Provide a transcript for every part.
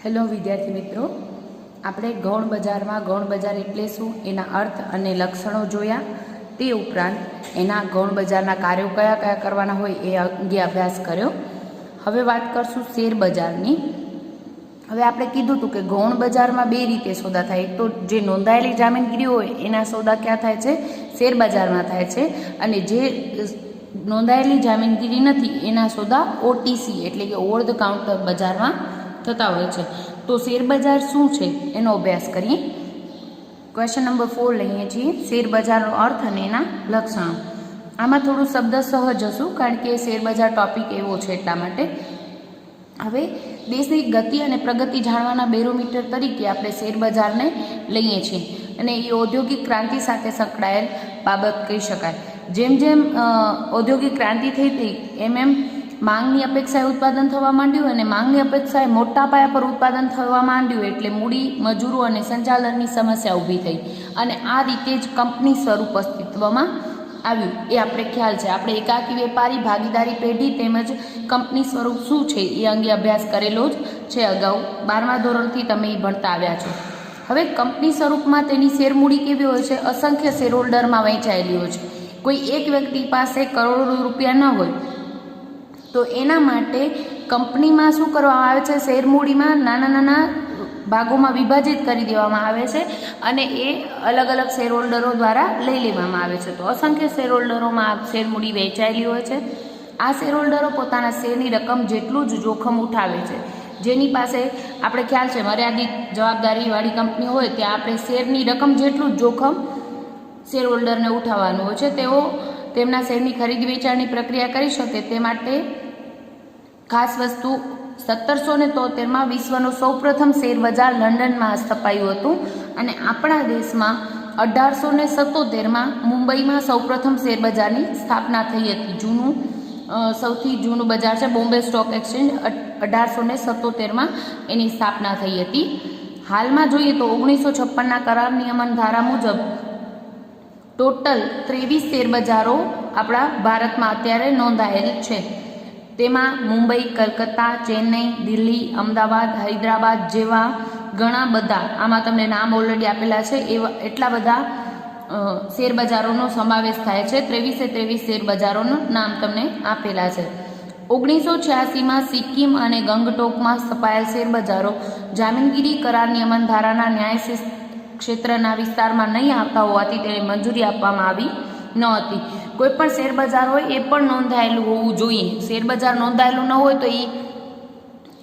Hello વિદ્યાર્થી મિત્રો, આપણે ગૌણ બજારમાં ગૌણ બજાર એટલે શું, એના અર્થ અને લક્ષણો જોયા. તે ઉપરાંત એના ગૌણ બજારના કાર્યો કયા કયા કરવાના હોય એ અંગે અભ્યાસ કર્યો. હવે વાત કરશું શેર બજારની. હવે આપણે કીધું હતું કે ગૌણ બજારમાં બે રીતે સોદા થાય. એક તો જે નોંધાયેલી જામીનગીરી હોય એના સોદા ક્યાં થાય છે? શેર બજારમાં થાય છે. અને જે નોંધાયેલી જામીનગીરી નથી એના સોદા ઓટીસી એટલે કે ઓવર ધ કાઉન્ટર બજારમાં થતા હોય છે. તો શેર બજાર શું છે એનો અભ્યાસ કરીએ. ક્વેશ્ચન નંબર 4 લઈએ છીએ, શેર બજારનો અર્થ અને એના લક્ષણો. આમાં થોડું શબ્દ સહજ હશું કારણ કે શેર બજાર ટોપિક એવો છે એટલા માટે. હવે દેશની ગતિ અને પ્રગતિ જાણવાના બેરોમીટર તરીકે આપણે શેર બજારને લઈએ છીએ અને એ ઔદ્યોગિક ક્રાંતિ સાથે સંકળાયેલ બાબત કહી શકાય. જેમ જેમ ઔદ્યોગિક ક્રાંતિ થઈ હતી એમ માંગની અપેક્ષાએ ઉત્પાદન થવા માંડ્યું અને માંગની અપેક્ષાએ મોટા પાયા પર ઉત્પાદન થવા માંડ્યું એટલે મૂડી, મજૂરો અને સંચાલનની સમસ્યા ઊભી થઈ અને આ રીતે જ કંપની સ્વરૂપ અસ્તિત્વમાં આવ્યું. એ આપણે ખ્યાલ છે. આપણે એકાકી વેપારી ભાગીદારી પેઢી તેમજ કંપની સ્વરૂપ શું છે એ અંગે અભ્યાસ કરેલો જ છે અગાઉ. 12મા ધોરણથી તમે એ ભણતા આવ્યા છો. હવે કંપની સ્વરૂપમાં તેની શેરમૂડી કેવી હોય છે? અસંખ્ય શેર હોલ્ડરમાં વહેંચાયેલી હોય છે. કોઈ એક વ્યક્તિ પાસે કરોડો રૂપિયા ન હોય તો એના માટે કંપનીમાં શું કરવામાં આવે છે? શેરમૂડીમાં નાના નાના ભાગોમાં વિભાજિત કરી દેવામાં આવે છે અને એ અલગ અલગ શેર હોલ્ડરો દ્વારા લઈ લેવામાં આવે છે. તો અસંખ્ય શેર હોલ્ડરોમાં આ શેરમૂડી વહેંચાયેલી હોય છે. આ શેર હોલ્ડરો પોતાના શેરની રકમ જેટલું જ જોખમ ઉઠાવે છે. જેની પાસે આપણે ખ્યાલ છે મર્યાદિત જવાબદારીવાળી કંપની હોય ત્યાં આપણે શેરની રકમ જેટલું જ જોખમ શેર હોલ્ડરને ઉઠાવવાનું હોય છે. તેઓ તેમના શેરની ખરીદ વેચાણની પ્રક્રિયા કરી શકે તે માટે ખાસ વસ્તુ 1773માં વિશ્વનું સૌપ્રથમ શેર બજાર લંડનમાં સ્થપાયું હતું અને આપણા દેશમાં 1877માં મુંબઈમાં સૌપ્રથમ શેર બજારની સ્થાપના થઈ હતી. સૌથી જૂનું બજાર છે બોમ્બે સ્ટોક એક્સચેન્જ. 1877માં એની સ્થાપના થઈ હતી. હાલમાં જોઈએ તો 1956ના કરાર નિયમન ધારા મુજબ ટોટલ 23 શેર બજારો આપણા ભારતમાં અત્યારે નોંધાયેલ છે. તેમાં મુંબઈ, કલકત્તા, ચેન્નઈ, દિલ્હી, અમદાવાદ, હૈદરાબાદ જેવા ઘણા બધા, આમાં તમને નામ ઓલરેડી આપેલા છે, એવા એટલા બધા શેર બજારોનો સમાવેશ થાય છે. 23 શેર બજારોનું નામ તમને આપેલા છે. 1986માં સિક્કિમ અને ગંગટોકમાં સ્થપાયેલ શેર બજારો જામીનગીરી કરાર નિયમન ધારાના ન્યાય ક્ષેત્રના વિસ્તારમાં નહીં આવતા હોવાથી તેને મંજૂરી આપવામાં આવી ન હતી. કોઈ પણ શેર બજાર હોય એ પણ નોંધાયેલું હોવું જોઈએ. શેર બજાર નોંધાયેલું ન હોય તો એ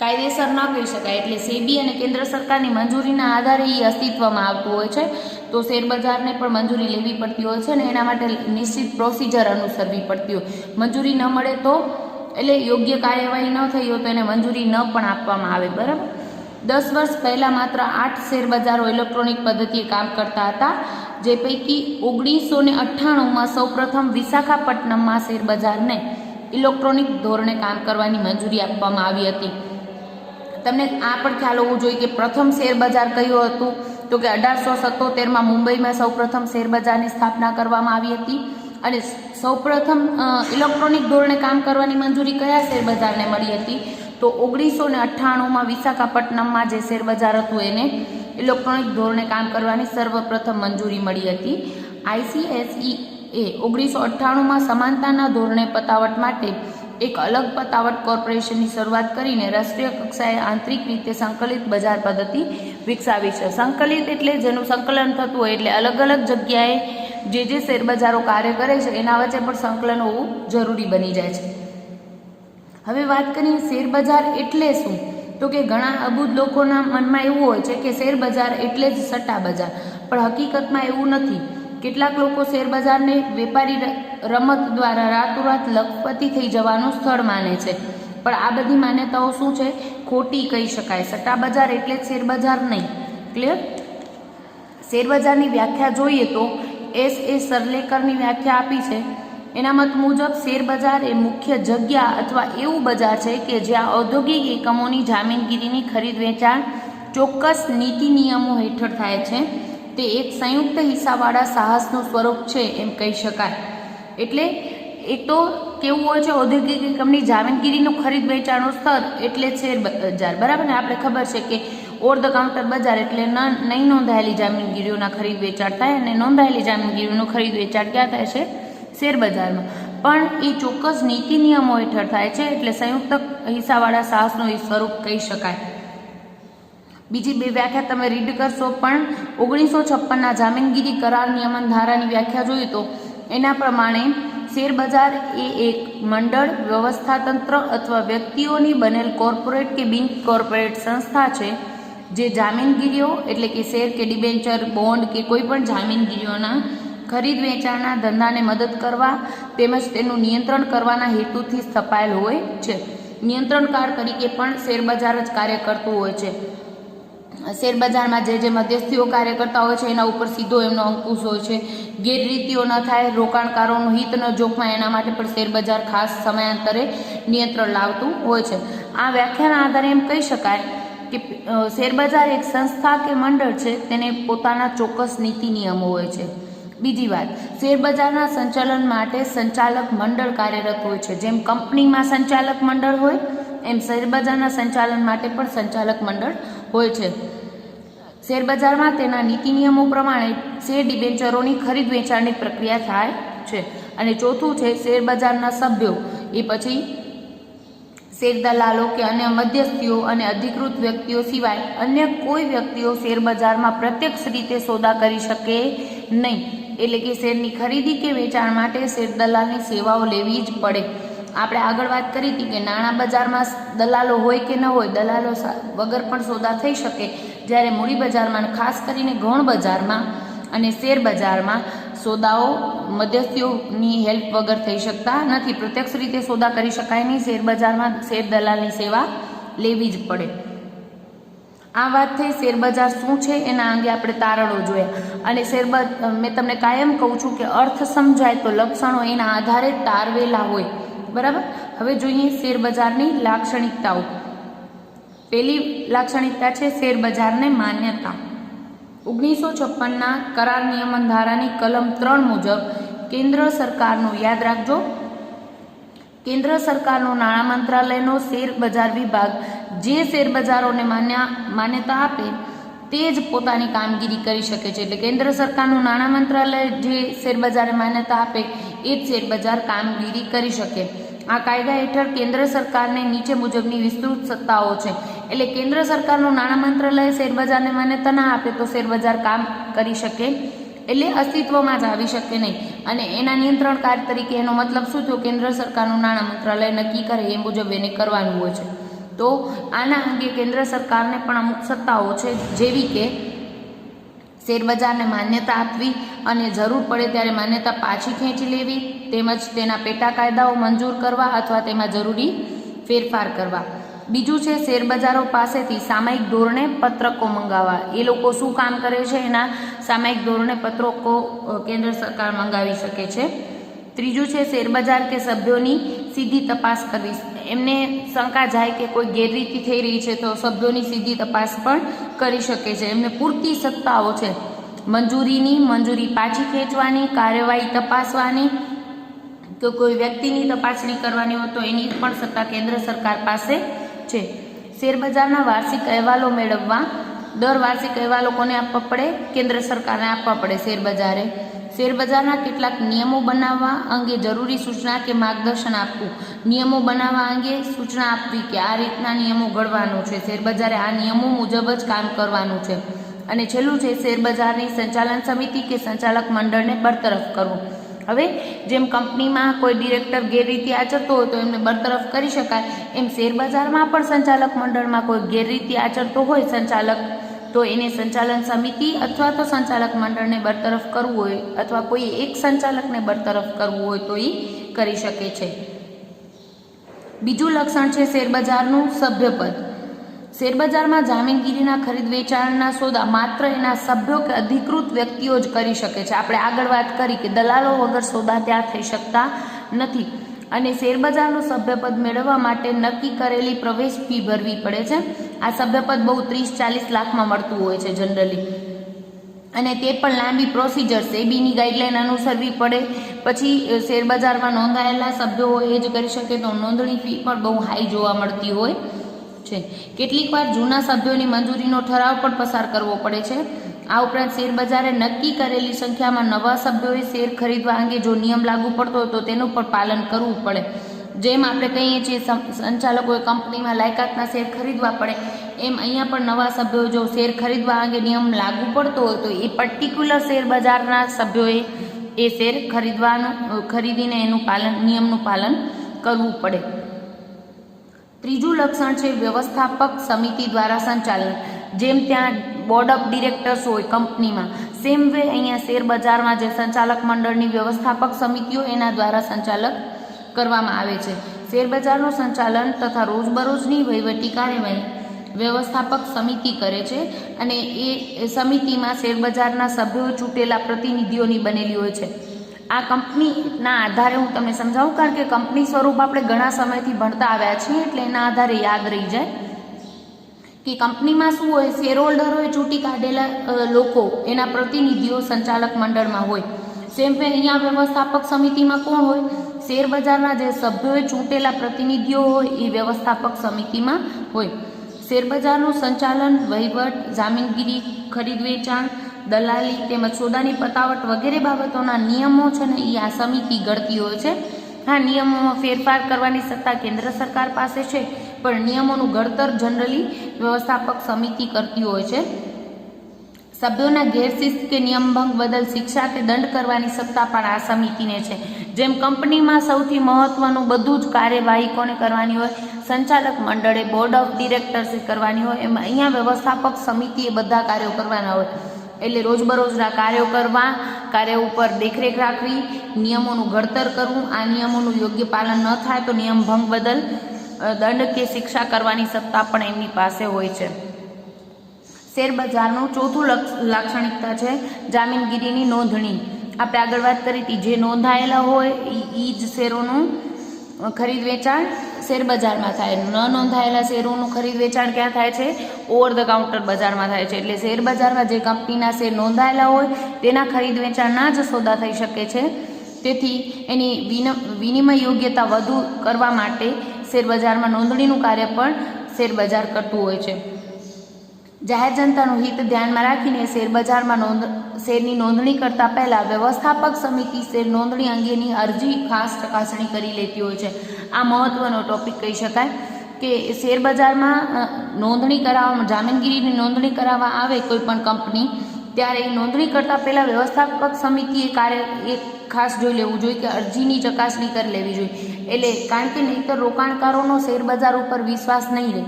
કાયદેસર ન કહી શકાય. એટલે સેબી અને કેન્દ્ર સરકારની મંજૂરીના આધારે એ અસ્તિત્વમાં આવતું હોય છે. તો શેર બજારને પણ મંજૂરી લેવી પડતી હોય છે અને એના માટે નિશ્ચિત પ્રોસિજર અનુસરવી પડતી હોય. મંજૂરી ન મળે તો એટલે યોગ્ય કાર્યવાહી ન થઈ હોય તો એને મંજૂરી ન પણ આપવામાં આવે. બરાબર. 10 વર્ષ પહેલાં માત્ર 8 શેર બજારો ઇલેક્ટ્રોનિક પદ્ધતિએ કામ કરતા હતા. જે પૈકી 1998માં સૌપ્રથમ વિશાખાપટ્ટનમમાં શેર બજારને ઇલેક્ટ્રોનિક ધોરણે કામ કરવાની મંજૂરી આપવામાં આવી હતી. તમને આ પણ ખ્યાલ હોવો જોઈએ કે પ્રથમ શેર બજાર કયું હતું? તો કે 1877માં મુંબઈમાં સૌપ્રથમ શેર બજારની સ્થાપના કરવામાં આવી હતી. અને સૌપ્રથમ ઇલેક્ટ્રોનિક ધોરણે કામ કરવાની મંજૂરી કયા શેર બજારને મળી હતી? તો 1998માં વિશાખાપટ્ટનમમાં જે શેર બજાર હતું એને ઇલેક્ટ્રોનિક ધોરણે કામ કરવાની સર્વપ્રથમ મંજૂરી મળી હતી. ICSE 1998માં સમાનતાના ધોરણે પતાવટ માટે એક અલગ પતાવટ કોર્પોરેશનની શરૂઆત કરીને રાષ્ટ્રીય કક્ષાએ આંતરિક રીતે સંકલિત બજાર પદ્ધતિ વિકસાવી છે. સંકલિત એટલે જેનું સંકલન થતું હોય, એટલે અલગ અલગ જગ્યાએ જે શેર બજારો કાર્ય કરે છે એના વચ્ચે પણ સંકલન હોવું જરૂરી બની જાય છે. હવે વાત કરીએ શેર બજાર એટલે શું? તો કે ઘણા અબૂધ લોકોના મનમાં એવું હોય છે કે શેર બજાર એટલે જ સટ્ટા બજાર, પણ હકીકતમાં એવું નથી. કેટલાક લોકો શેર બજારને વેપારી રમત દ્વારા રાતોરાત લખપતિ થઈ જવાનું સ્થળ માને છે, પણ આ બધી માન્યતાઓ શું છે? ખોટી કહી શકાય. સટ્ટા બજાર એટલે જ શેર બજાર નહીં. ક્લિયર? શેર બજારની વ્યાખ્યા જોઈએ તો S.A. સરલેકરની વ્યાખ્યા આપી છે. એના મત મુજબ શેર બજાર એ મુખ્ય જગ્યા અથવા એવું બજાર છે કે જ્યાં ઔદ્યોગિક એકમોની જામીનગીરીની ખરીદ વેચાણ ચોક્કસ નીતિ નિયમો હેઠળ થાય છે. તે એક સંયુક્ત હિસ્સાવાળા સાહસનું સ્વરૂપ છે એમ કહી શકાય. એટલે એક તો કેવું હોય છે, ઔદ્યોગિક એકમની જામીનગીરીનું ખરીદ વેચાણનું સ્તર એટલે શેર બજાર, બરાબર ને. આપણે ખબર છે કે ઓવર ધ કાઉન્ટર બજાર એટલે નહીં નોંધાયેલી જામીનગીરીઓના ખરીદ વેચાણ થાય, અને નોંધાયેલી જામીનગીરીઓનું ખરીદ વેચાણ ક્યાં થાય છે? શેર બજારમાં. પણ એ ચોક્કસ નીતિ નિયમો હેઠળ થાય છે, એટલે સંયુક્ત હિસ્સાવાળા સાહસનું એ સ્વરૂપ કહી શકાય. બીજી બે વ્યાખ્યા તમે રીડ કરશો, પણ 1956ના જામીનગીરી કરાર નિયમન ધારાની વ્યાખ્યા જોઈએ તો એના પ્રમાણે શેર બજાર એ એક મંડળ, વ્યવસ્થાતંત્ર અથવા વ્યક્તિઓની બનેલ કોર્પોરેટ કે બિન કોર્પોરેટ સંસ્થા છે જે જામીનગીરીઓ એટલે કે શેર કે ડિબેન્ચર, બોન્ડ કે કોઈ પણ જામીનગીરીઓના ખરીદ વેચાણના ધંધાને મદદ કરવા તેમજ તેનું નિયંત્રણ કરવાના હેતુથી સ્થપાયેલ હોય છે. નિયંત્રણકાર તરીકે પણ શેર બજાર જ કાર્ય કરતું હોય છે. શેર બજારમાં જે મધ્યસ્થીઓ કાર્ય કરતા હોય છે એના ઉપર સીધો એમનો અંકુશ હોય છે. ગેરરીતિઓ ન થાય, રોકાણકારોનું હિત ન જોખમાય, એના માટે પણ શેર બજાર ખાસ સમયાંતરે નિયંત્રણ લાવતું હોય છે. આ વ્યાખ્યાના આધારે એમ કહી શકાય કે શેર બજાર એક સંસ્થા કે મંડળ છે, તેને પોતાના ચોક્કસ નીતિ નિયમો હોય છે. બીજી વાત, શેર બજારના સંચાલન માટે સંચાલક મંડળ કાર્યરત હોય છે. જેમ કંપનીમાં સંચાલક મંડળ હોય એમ શેર બજારના સંચાલન માટે પણ સંચાલક મંડળ હોય છે. શેર બજારમાં તેના નીતિ નિયમો પ્રમાણે શેર ડિબેન્ચરોની ખરીદ વેચાણની પ્રક્રિયા થાય છે. અને ચોથું છે શેર બજારના સભ્યો, એ પછી શેર દલાલો કે અન્ય મધ્યસ્થીઓ અને અધિકૃત વ્યક્તિઓ સિવાય અન્ય કોઈ વ્યક્તિઓ શેર બજારમાં પ્રત્યક્ષ રીતે સોદા કરી શકે નહીં. એટલે કે શેરની ખરીદી કે વેચાણ માટે શેર દલાલની સેવાઓ લેવી જ પડે. આપણે આગળ વાત કરી હતી કે નાણાં બજારમાં દલાલો હોય કે ન હોય, દલાલો વગર પણ સોદા થઈ શકે, જ્યારે મૂડી બજારમાં ખાસ કરીને ગૌણ બજારમાં અને શેર બજારમાં સોદાઓ મધ્યસ્થીઓની હેલ્પ વગર થઈ શકતા નથી. પ્રત્યક્ષ રીતે સોદા કરી શકાય નહીં, શેર બજારમાં શેર દલાલની સેવા લેવી જ પડે. આ વાત થઈ શેર બજાર શું છે એના અંગે આપણે તારણો જોયા. અને મેં તમને કાયમ કહું છું કે અર્થ સમજાય તો લક્ષણો એના આધારે તારવેલા હોય, બરાબર. હવે જોઈએ શેર બજારની લાક્ષણિકતાઓ. પહેલી લાક્ષણિકતા છે શેર બજારને માન્યતા. 1956ના કરાર નિયમન ધારાની કલમ 3 મુજબ કેન્દ્ર સરકારનું, યાદ રાખજો, કેન્દ્ર સરકારનો નાણાં મંત્રાલયનો શેર બજાર વિભાગ જે શેર બજારોને માન્યતા આપે તે જ પોતાની કામગીરી કરી શકે છે. એટલે કેન્દ્ર સરકારનું નાણાં મંત્રાલય જે શેર બજારને માન્યતા આપે એ જ શેર બજાર કામગીરી કરી શકે. આ કાયદા હેઠળ કેન્દ્ર સરકારને નીચે મુજબની વિસ્તૃત સત્તાઓ છે. એટલે કેન્દ્ર સરકારનું નાણાં મંત્રાલય શેર બજારને માન્યતા ના આપે તો શેર બજાર કામ કરી શકે એટલે અસ્તિત્વમાં જ આવી શકે નહીં. અને એના નિયંત્રણકાર તરીકે એનો મતલબ શું થયો? કેન્દ્ર સરકારનું નાણાં મંત્રાલય નક્કી કરે એ મુજબ એને કરવાનું હોય છે. તો આના અંગે કેન્દ્ર સરકારને પણ અમુક સત્તાઓ છે, જેવી કે શેર બજારને માન્યતા આપવી અને જરૂર પડે ત્યારે માન્યતા પાછી ખેંચી લેવી, તેમજ તેના પેટા કાયદાઓ મંજૂર કરવા અથવા તેમાં જરૂરી ફેરફાર કરવા. બીજું છે શેર બજારો પાસેથી સામયિક ધોરણે પત્રકો મંગાવવા. એ લોકો શું કામ કરે છે એના સામયિક ધોરણે પત્રકો કેન્દ્ર સરકાર મંગાવી શકે છે. ત્રીજું છે શેર બજાર કે સભ્યોની સીધી તપાસ કરવી. એમને શંકા જાય કે કોઈ ગેરરીતિ થઈ રહી છે તો સભ્યોની સીધી તપાસ પણ કરી શકે છે. એમને પૂરતી સત્તાઓ છે મંજૂરી પાછી ખેંચવાની, કાર્યવાહી તપાસવાની, તો કોઈ વ્યક્તિની તપાસણી કરવાની હોય તો એની પણ સત્તા કેન્દ્ર સરકાર પાસે છે. શેર બજારના વાર્ષિક અહેવાલો મેળવવા. દર વાર્ષિક અહેવાલો કોને આપવા પડે? કેન્દ્ર સરકારને આપવા પડે શેર બજારે. શેર બજારના કેટલાક નિયમો બનાવવા અંગે જરૂરી સૂચના કે માર્ગદર્શન આપવું. નિયમો બનાવવા અંગે સૂચના આપવી કે આ રીતના નિયમો ઘડવાનું છે, શેર બજારે આ નિયમો મુજબ જ કામ કરવાનું છે. અને છેલ્લું છે શેર બજારની સંચાલન સમિતિ કે સંચાલક મંડળને બરતરફ કરવું. હવે જેમ કંપનીમાં કોઈ ડિરેક્ટર ગેરરીતિ આચરતો હોય તો એમને બરતરફ કરી શકાય, એમ શેર બજારમાં પણ સંચાલક મંડળમાં કોઈ ગેરરીતિ આચરતો હોય સંચાલક, તો એને સંચાલન સમિતિ અથવા તો સંચાલક મંડળને બરતરફ કરવું હોય અથવા કોઈ એક સંચાલકને બરતરફ કરવું હોય તો એ કરી શકે છે. બીજું લક્ષણ છે શેર બજારનું સભ્યપદ. શેર બજારમાં જામીનગીરીના ખરીદ વેચાણના સોદા માત્ર એના સભ્યો કે અધિકૃત વ્યક્તિઓ જ કરી શકે છે. આપણે આગળ વાત કરી કે દલાલો વગર સોદા ત્યાં થઈ શકતા નથી. અને શેરબજારનું સભ્યપદ મેળવવા માટે નક્કી કરેલી પ્રવેશ ફી ભરવી પડે છે. આ સભ્યપદ બહુ 30-40 લાખમાં મળતું હોય છે જનરલી. અને તે પણ લાંબી પ્રોસિજર સેબીની ગાઈડલાઈન અનુસરવી પડે. પછી શેરબજારમાં નોંધાયેલા સભ્યો હોય એ જ કરી શકે, તો નોંધણી ફી પણ બહુ હાઈ જોવા મળતી હોય છે. કેટલીક વાર જૂના સભ્યોની મંજૂરીનો ઠરાવ પણ પસાર કરવો પડે છે. આ ઉપરાંત શેરબજારે નક્કી કરેલી સંખ્યામાં નવા સભ્યોએ શેર ખરીદવા અંગે જો નિયમ લાગુ પડતો હોય તો તેનું પણ પાલન કરવું પડે. જેમ આપણે કહીએ છીએ સંચાલકોએ કંપનીમાં લાયકાતના શેર ખરીદવા પડે, એમ અહીંયા પણ નવા સભ્યો જો શેર ખરીદવા અંગે નિયમ લાગુ પડતો હોય તો એ પર્ટિક્યુલર શેરબજારના સભ્યોએ એ શેર ખરીદીને એનું નિયમનું પાલન કરવું પડે. ત્રીજું લક્ષણ છે વ્યવસ્થાપક સમિતિ દ્વારા સંચાલન. જેમ ત્યાં બોર્ડ ઓફ ડિરેક્ટર્સ હોય કંપનીમાં, સેમ વે અહીંયા શેરબજારમાં જે સંચાલક મંડળની વ્યવસ્થાપક સમિતિઓ એના દ્વારા સંચાલક કરવામાં આવે છે. શેરબજારનું સંચાલન તથા રોજબરોજની વહીવટી કાર્યવાહી વ્યવસ્થાપક સમિતિ કરે છે અને એ સમિતિમાં શેરબજારના સભ્યો ચૂંટેલા પ્રતિનિધિઓની બનેલી હોય છે. આ કંપનીના આધારે હું તમને સમજાવું, કારણ કે કંપની સ્વરૂપ આપણે ઘણા સમયથી ભણતા આવ્યા છીએ, એટલે એના આધારે યાદ રહી જાય કે કંપનીમાં શું હોય, શેરહોલ્ડરોએ ચૂંટી કાઢેલા લોકો એના પ્રતિનિધિઓ સંચાલક મંડળમાં હોય. સેમ વે અહીંયા વ્યવસ્થાપક સમિતિમાં કોણ હોય, શેરબજારના જે સભ્યોએ ચૂંટેલા પ્રતિનિધિઓ હોય એ વ્યવસ્થાપક સમિતિમાં હોય. શેરબજારનું સંચાલન, વહીવટ, જામીનગીરી, ખરીદ વેચાણ, દલાલી તેમજ સોદાની પતાવટ વગેરે બાબતોના નિયમો છે ને એ આ સમિતિ ઘડતી હોય છે. હા, નિયમોમાં ફેરફાર કરવાની સત્તા કેન્દ્ર સરકાર પાસે છે, પણ નિયમોનું ઘડતર જનરલી વ્યવસ્થાપક સમિતિ કરતી હોય છે. સભ્યોના ગેરશિસ્ત કે નિયમભંગ બદલ શિક્ષા કે દંડ કરવાની સત્તા પણ આ સમિતિને છે. જેમ કંપનીમાં સૌથી મહત્વનું બધું જ કાર્યવાહી કોને કરવાની હોય, સંચાલક મંડળે બોર્ડ ઓફ ડિરેક્ટર્સે કરવાની હોય, એમાં અહીંયા વ્યવસ્થાપક સમિતિએ બધા કાર્યો કરવાના હોય. એટલે રોજબરોજના કાર્યો કરવા, કાર્ય ઉપર દેખરેખ રાખવી, નિયમોનું ઘડતર કરવું, આ નિયમોનું યોગ્ય પાલન ન થાય તો નિયમ ભંગ બદલ દંડ કે શિક્ષા કરવાની સત્તા પણ એમની પાસે હોય છે. શેરબજારનું ચોથું લાક્ષણિકતા છે જામીનગીરીની નોંધણી. આપણે આગળ વાત કરી હતી, જે નોંધાયેલા હોય એ જ શેરોનું ખરીદ વેચાણ શેરબજારમાં થાય. ન નોંધાયેલા શેરોનું ખરીદ વેચાણ ક્યાં થાય છે, ઓવર ધ કાઉન્ટર બજારમાં થાય છે. એટલે શેરબજારમાં જે કંપનીના શેર નોંધાયેલા હોય તેના ખરીદ વેચાણના જ સોદા થઈ શકે છે. તેથી એની વિનિમય યોગ્યતા વધુ કરવા માટે શેરબજારમાં નોંધણીનું કાર્ય પણ શેરબજાર કરતું હોય છે. જાહેર જનતાનું હિત ધ્યાનમાં રાખીને શેરબજારમાં શેરની નોંધણી કરતાં પહેલાં વ્યવસ્થાપક સમિતિ શેર નોંધણી અંગેની અરજી ખાસ ચકાસણી કરી લેતી હોય છે. આ મહત્વનો ટોપિક કહી શકાય કે શેરબજારમાં નોંધણી કરાવવામાં, જામીનગીરીની નોંધણી કરાવવા આવે કોઈ પણ કંપની, ત્યારે એ નોંધણી કરતાં પહેલાં વ્યવસ્થાપક સમિતિએ એ ખાસ જોઈ લેવું જોઈએ કે અરજીની ચકાસણી કરી લેવી જોઈએ. એટલે કારણ કે નહીંતર રોકાણકારોનો શેરબજાર ઉપર વિશ્વાસ નહીં રહે.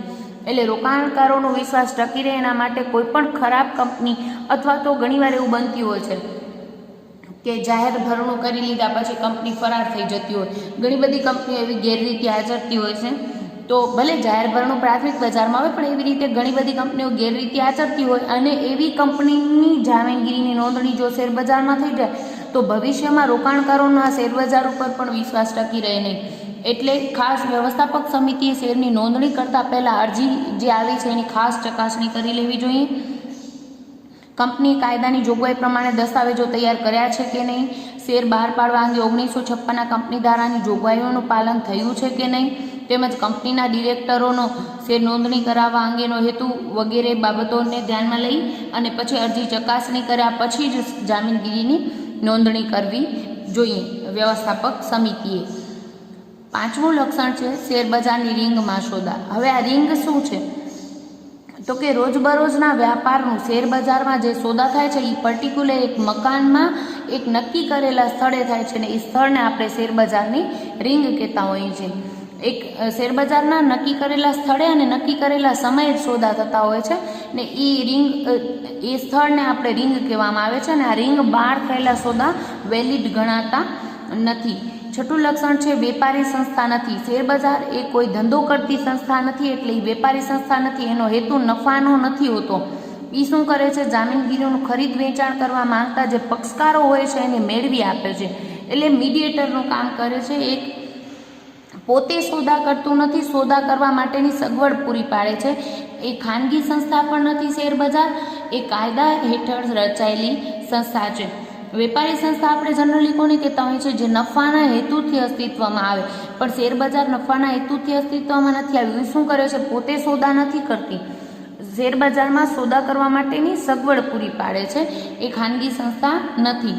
એટલે રોકાણકારોનો વિશ્વાસ ટકી રહે એના માટે કોઈ પણ ખરાબ કંપની, અથવા તો ઘણીવાર એવું બનતી હોય છે કે જાહેર ભરણું કરી લીધા પછી કંપની ફરાર થઈ જતી હોય. ઘણી બધી કંપનીઓ એવી ગેરરીતિ આચરતી હોય છે. તો ભલે જાહેર ભરણું પ્રાથમિક બજારમાં આવે, પણ એવી રીતે ઘણી બધી કંપનીઓ ગેરરીતિ આચરતી હોય અને એવી કંપનીની જામીનગીરીની નોંધણી જો શેરબજારમાં થઈ જાય તો ભવિષ્યમાં રોકાણકારોના શેરબજાર ઉપર પણ વિશ્વાસ ટકી રહે નહીં. એટલે ખાસ વ્યવસ્થાપક સમિતિએ શેરની નોંધણી કરતાં પહેલાં અરજી જે આવી છે એની ખાસ ચકાસણી કરી લેવી જોઈએ. કંપનીએ કાયદાની જોગવાઈ પ્રમાણે દસ્તાવેજો તૈયાર કર્યા છે કે નહીં, શેર બહાર પાડવા અંગે 1956ના કંપની ધારાની જોગવાઈઓનું પાલન થયું છે કે નહીં, તેમજ કંપનીના ડિરેક્ટરોનો શેર નોંધણી કરાવવા અંગેનો હેતુ વગેરે બાબતોને ધ્યાનમાં લઈ અને પછી અરજી ચકાસણી કર્યા પછી જ જામીનગીરીની નોંધણી કરવી જોઈએ વ્યવસ્થાપક સમિતિએ. પાંચમું લક્ષણ છે શેરબજારની રિંગમાં સોદા. હવે આ રિંગ શું છે તો કે રોજબરોજના વ્યાપારનું શેરબજારમાં જે સોદા થાય છે એ પર્ટિક્યુલર એક મકાનમાં એક નક્કી કરેલા સ્થળે થાય છે ને એ સ્થળને આપણે શેરબજારની રિંગ કહેતા હોઈએ છીએ. એક શેરબજારના નક્કી કરેલા સ્થળે અને નક્કી કરેલા સમયે જ સોદા થતા હોય છે ને એ સ્થળને આપણે રિંગ કહેવામાં આવે છે. અને આ રિંગ બહાર થયેલા સોદા વેલિડ ગણાતા નથી. છઠ્ઠું લક્ષણ છે વેપારી સંસ્થા નથી. શેરબજાર એ કોઈ ધંધો કરતી સંસ્થા નથી, એટલે એ વેપારી સંસ્થા નથી. એનો હેતુ નફાનો નથી હોતો. એ શું કરે છે, જામીનગીરીનું ખરીદ વેચાણ કરવા માંગતા જે પક્ષકારો હોય છે એને મેળવી આપે છે. એટલે મીડિયેટરનું કામ કરે છે. એક પોતે સોદા કરતું નથી, સોદા કરવા માટેની સગવડ પૂરી પાડે છે. એ ખાનગી સંસ્થા પણ નથી શેરબજાર, એ કાયદા હેઠળ રચાયેલી સંસ્થા છે. વેપારી સંસ્થા આપણે જનરલી કોને કહેતા હોય છે? જે નફાના હેતુથી અસ્તિત્વમાં આવે. પણ શેરબજાર નફાના હેતુથી અસ્તિત્વમાં નથી આવ્યું. એ શું કરે છે? પોતે સોદા નથી કરતી. શેરબજારમાં સોદા કરવા માટેની સગવડ પૂરી પાડે છે. એ ખાનગી સંસ્થા નથી.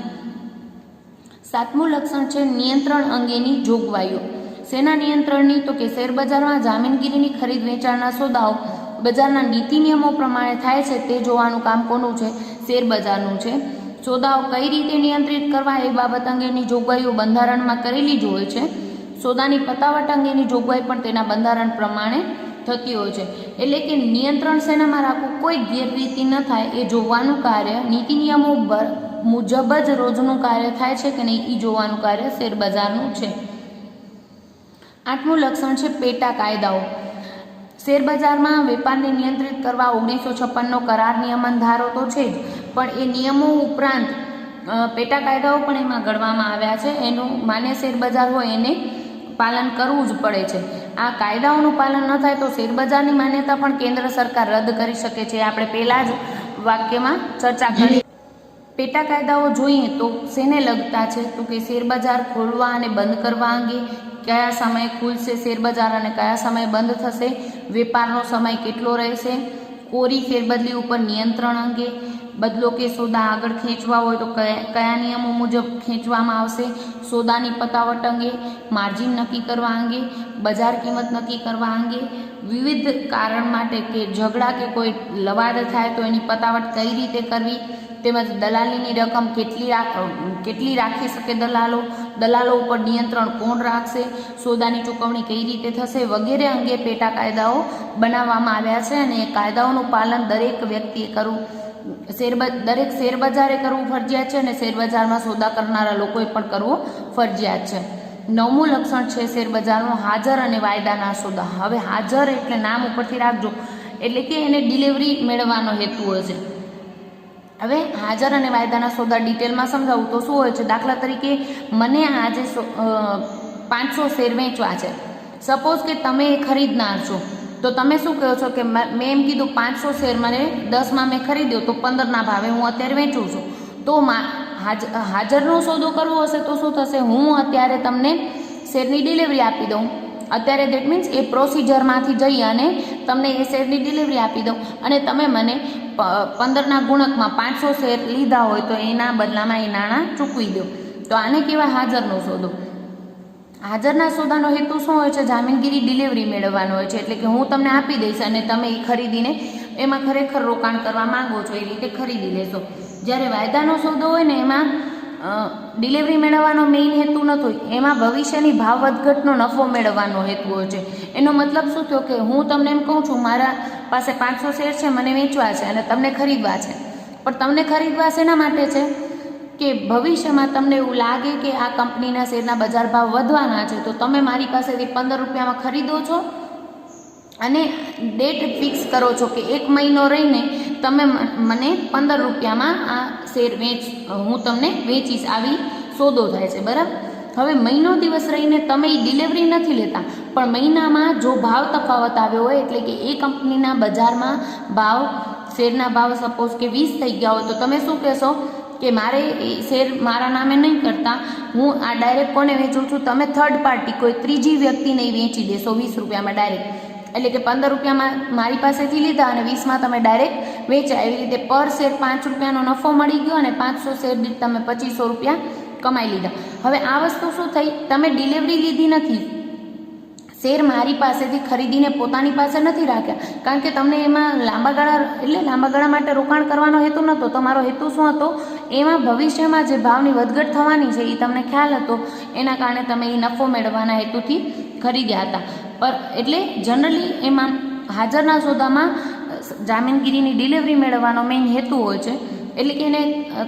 7મું લક્ષણ છે નિયંત્રણ અંગેની જોગવાઈઓ. શેના નિયંત્રણની? તો કે શેરબજારમાં જામીનગીરીની ખરીદ વેચાણના સોદાઓ બજારના નીતિ નિયમો પ્રમાણે થાય છે તે જોવાનું કામ કોનું છે? શેરબજારનું છે. સોદાઓ કઈ રીતે નિયંત્રિત કરવા એ બાબત અંગેની જોગવાઈઓ બંધારણમાં કરેલી જ હોય છે. સોદાની પતાવટ અંગેની જોગવાઈ પણ તેના બંધારણ પ્રમાણે થતી હોય છે. એટલે કે નિયંત્રણ શેનામાં રાખવું? કોઈ ગેરરીતિ ન થાય એ જોવાનું કાર્ય નીતિ નિયમો મુજબ જ રોજનું કાર્ય થાય છે કે નહીં એ જોવાનું કાર્ય શેરબજારનું છે. 8મું લક્ષણ છે પેટા કાયદાઓ. શેરબજારમાં વેપારને નિયંત્રિત કરવા 1956નો કરાર નિયમન ધારો તો છે જ, પણ એ નિયમો ઉપરાંત પેટા કાયદાઓ પણ એમાં ગણવામાં આવ્યા છે. એનું માન્ય શેરબજાર હોય એને પાલન કરવું જ પડે છે. આ કાયદાઓનું પાલન ન થાય તો શેરબજારની માન્યતા પણ કેન્દ્ર સરકાર રદ કરી શકે છે. આપણે પહેલા જ વાક્યમાં ચર્ચા કરી. પેટા કાયદાઓ જોઈએ તો શેને લગતા છે? તો કે શેરબજાર ખોલવા અને બંધ કરવા અંગે, કયા સમયે ખુલશે શેરબજાર અને કયા સમયે બંધ થશે, વેપારનો સમય કેટલો રહેશે, કોરી ફેરબદલી ઉપર નિયંત્રણ અંગે, બદલો કે સોદા આગળ ખેંચવા હોય તો કયા નિયમો મુજબ ખેંચવામાં આવશે, સોદાની પતાવટ અંગે, માર્જિન નક્કી કરવા અંગે, બજાર કિંમત નક્કી કરવા અંગે, વિવિધ કારણ માટે કે ઝઘડા કે કોઈ લવાદ થાય તો એની પતાવટ કઈ રીતે કરવી, તેમજ દલાલીની રકમ કેટલી રાખી શકે દલાલો ઉપર નિયંત્રણ કોણ રાખશે, સોદાની ચૂકવણી કઈ રીતે થશે વગેરે અંગે પેટા કાયદાઓ બનાવવામાં આવ્યા છે. અને એ કાયદાઓનું પાલન દરેક વ્યક્તિએ કરવું, દરેક શેરબજારે કરવું ફરજિયાત છે અને શેરબજારમાં સોદા કરનારા લોકોએ પણ કરવું ફરજિયાત છે. 9મું લક્ષણ છે શેરબજારનો હાજર અને વાયદાના સોદા. હવે હાજર એટલે નામ ઉપરથી રાખજો, એટલે કે એને ડિલિવરી મેળવવાનો હેતુ હોય છે. હવે હાજર અને વાયદાના સોદા ડિટેલમાં સમજાવું તો શું હોય છે? દાખલા તરીકે મને આજે 500 શેર વેચવા છે. સપોઝ કે તમે ખરીદનાર છો તો તમે શું કહો છો કે મેં એમ કીધું 500 શેર મને 10માં મેં ખરીદ્યો તો 15ના ભાવે હું અત્યારે વેચું છું. તો હાજરનો સોદો કરવો હશે તો શું થશે? હું અત્યારે તમને શેરની ડિલિવરી આપી દઉં. અત્યારે દેટ મીન્સ એ પ્રોસિજરમાંથી જઈ અને તમને એ શેરની ડિલિવરી આપી દઉં અને તમે મને 15ના ગુણકમાં 500 શેર લીધા હોય તો એના બદલામાં એ નાણાં ચૂકવી દો. તો આને કહેવાય હાજરનો સોદો. હાજરના સોદાનો હેતુ શું હોય છે? જામીનગીરી ડિલિવરી મેળવવાનો હોય છે. એટલે કે હું તમને આપી દઈશ અને તમે એ ખરીદીને એમાં ખરેખર રોકાણ કરવા માંગો છો એ રીતે ખરીદી લેશો. જ્યારે વાયદાનો સોદો હોય ને એમાં ડિલિવરી મેળવવાનો મેઇન હેતુ નથી હોય, એમાં ભવિષ્યની ભાવ વધઘટનો નફો મેળવવાનો હેતુ હોય છે. એનો મતલબ શું થયો કે હું તમને એમ કહું છું મારા પાસે 500 શેર છે, મને વેચવા છે અને તમને ખરીદવા છે. પણ તમને ખરીદવા શેના માટે છે? કે ભવિષ્યમાં તમને એવું લાગે કે આ કંપનીના શેરના બજાર ભાવ વધવાના છે તો તમે મારી પાસેથી 15 રૂપિયામાં ખરીદો છો અને ડેટ ફિક્સ કરો છો કે 1 મહિનો રહીને તમે મને 15 રૂપિયામાં આ શેર હું તમને વેચીશ. આવી સોદો થાય છે, બરાબર. હવે મહિનો દિવસ રહીને તમે એ ડિલિવરી નથી લેતા, પણ મહિનામાં જો ભાવ તફાવત આવ્યો હોય એટલે કે એ કંપનીના બજારમાં ભાવ શેરના ભાવ સપોઝ કે 20 થઈ ગયા હોય તો તમે શું કહેશો કે મારે એ શેર મારા નામે નહીં કરતા હું આ ડાયરેક્ટ કોને વેચું છું? તમે થર્ડ પાર્ટી કોઈ ત્રીજી વ્યક્તિને વેચી દેશો 20 રૂપિયામાં ડાયરેક્ટ. એટલે કે 15 રૂપિયામાં મારી પાસેથી લીધા અને 20માં તમે ડાયરેક્ટ વેચ્યા. એવી રીતે પર શેર 5 રૂપિયાનો નફો મળી ગયો અને 500 શેર દીઠ તમે 2500 રૂપિયા કમાઈ લીધા. હવે આ વસ્તુ શું થઈ? તમે ડિલિવરી લીધી નથી, શેર મારી પાસેથી ખરીદીને પોતાની પાસે નથી રાખ્યા, કારણ કે તમને એમાં લાંબા ગાળા માટે રોકાણ કરવાનો હેતુ નહોતો. તમારો હેતુ શું હતો? એમાં ભવિષ્યમાં જે ભાવની વધઘટ થવાની છે એ તમને ખ્યાલ હતો, એના કારણે તમે એ નફો મેળવવાના હેતુથી ખરીદ્યા હતા. એટલે જનરલી એમાં હાજરના સોદામાં જામીનગીરીની ડિલિવરી મેળવવાનો મેઇન હેતુ હોય છે, એટલે કે એને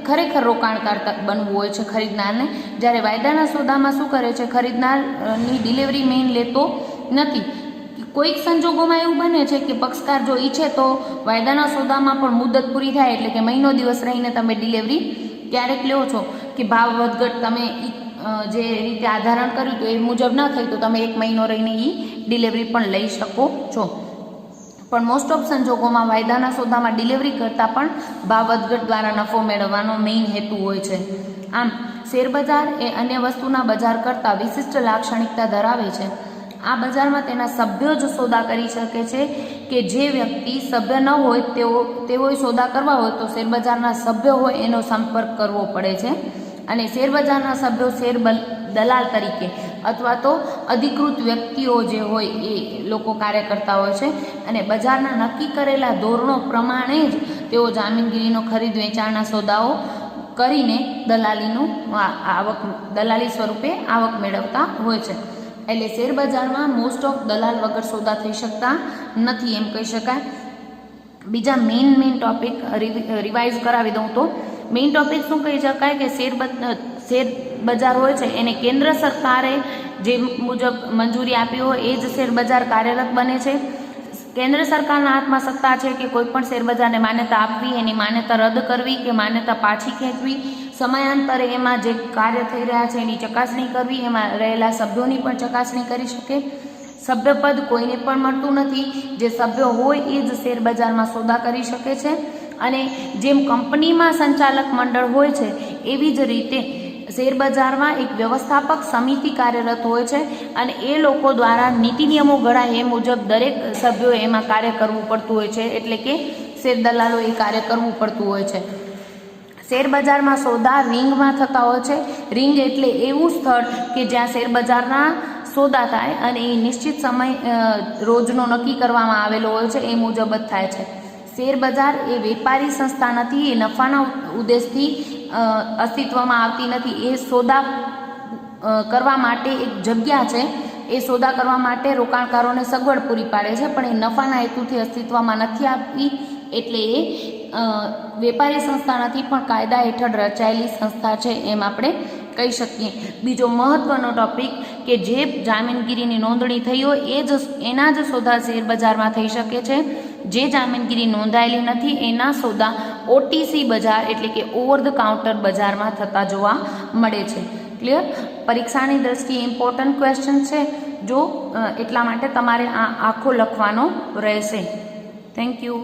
ખરેખર રોકાણકાર બનવું હોય છે ખરીદનારને. જ્યારે વાયદાના સોદામાં શું કરે છે? ખરીદનારની ડિલિવરી મેઇન લેતો નથી. કોઈક સંજોગોમાં એવું બને છે કે પક્ષકાર જો ઈચ્છે તો વાયદાના સોદામાં પણ મુદત પૂરી થાય એટલે કે મહિનો દિવસ રહીને તમે ડિલિવરી ક્યારેક લો છો કે ભાવ વધઘટ તમે જે રીતે આધારણ કર્યું તો એ મુજબ ન થઈ તો તમે 1 મહિનો રહીને એ ડિલિવરી પણ લઈ શકો છો. પણ મોસ્ટ ઓફ સંજોગોમાં વાયદાના સોદામાં ડિલિવરી કરતાં પણ ભાવ વધઘટ દ્વારા નફો મેળવવાનો મેઇન હેતુ હોય છે. આમ શેરબજાર એ અન્ય વસ્તુના બજાર કરતાં વિશિષ્ટ લાક્ષણિકતા ધરાવે છે. આ બજારમાં તેના સભ્યો જ સોદા કરી શકે છે કે જે વ્યક્તિ સભ્ય ન હોય તેઓએ સોદા કરવા હોય તો શેરબજારના સભ્યો હોય એનો સંપર્ક કરવો પડે છે. અને શેરબજારના સભ્યો શેર દલાલ તરીકે અથવા તો અધિકૃત વ્યક્તિઓ જે હોય એ લોકો કાર્ય કરતા હોય છે. અને બજારના નક્કી કરેલા ધોરણો પ્રમાણે જ તેઓ જામીનગીરીનો ખરીદ વેચાણના સોદાઓ કરીને દલાલી સ્વરૂપે આવક મેળવતા હોય છે. એટલે શેરબજારમાં મોસ્ટ ઓફ દલાલ વગર સોદા થઈ શકતા નથી એમ કહી શકાય. બીજા મેઇન ટોપિક રિવાઇઝ કરાવી દઉં તો મેઇન ટોપિક શું કહી શકાય કે શેર બજાર હોય છે એને કેન્દ્ર સરકારે જે મુજબ મંજૂરી આપી હોય એ જ શેરબજાર કાર્યરત બને છે. કેન્દ્ર સરકારના હાથમાં સત્તા છે કે કોઈ પણ શેરબજારને માન્યતા આપવી, એની માન્યતા રદ કરવી કે માન્યતા પાછી ખેંચવી, સમયાંતરે એમાં જે કાર્ય થઈ રહ્યા છે એની ચકાસણી કરવી, એમાં રહેલા સભ્યોની પણ ચકાસણી કરી શકે. સભ્યપદ કોઈને પણ મળતું નથી. જે સભ્યો હોય એ જ શેરબજારમાં સોદા કરી શકે છે. અને જેમ કંપનીમાં સંચાલક મંડળ હોય છે એવી જ રીતે શેરબજારમાં એક વ્યવસ્થાપક સમિતિ કાર્યરત હોય છે અને એ લોકો દ્વારા નીતિ નિયમો ઘડાય એ મુજબ દરેક સભ્યોએ એમાં કાર્ય કરવું પડતું હોય છે. એટલે કે શેર દલાલોએ કાર્ય કરવું પડતું હોય છે. શેરબજારમાં સોદા રિંગમાં થતા હોય છે. રિંગ એટલે એવું સ્થળ કે જ્યાં શેરબજારના સોદા થાય અને એ નિશ્ચિત સમય રોજનો નક્કી કરવામાં આવેલો હોય છે એ મુજબ જ થાય છે. શેરબજાર એ વેપારી સંસ્થા નથી, એ નફાના ઉદ્દેશથી અસ્તિત્વમાં આવતી નથી. એ સોદા કરવા માટે એક જગ્યા છે. એ સોદા કરવા માટે રોકાણકારોને સગવડ પૂરી પાડે છે, પણ એ નફાના હેતુથી અસ્તિત્વમાં નથી આવતી. એટલે એ વેપારી સંસ્થા નથી પણ કાયદા હેઠળ રચાયેલી સંસ્થા છે એમ આપણે કહી શકીએ. બીજો મહત્વનો ટોપિક કે જે જામીનગીરીની નોંધણી થઈ હોય એના જ સોદા શેરબજારમાં થઈ શકે છે. જે જામીનગીરી નોંધાયેલી નથી એના સોદા ઓટીસી બજાર એટલે કે ઓવર ધ કાઉન્ટર બજારમાં થતા જોવા મળે છે. ક્લિયર? પરીક્ષાની દ્રષ્ટિએ ઇમ્પોર્ટન્ટ ક્વેશ્ચન છે એટલા માટે તમારે આ આખો લખવાનો રહેશે. Thank you.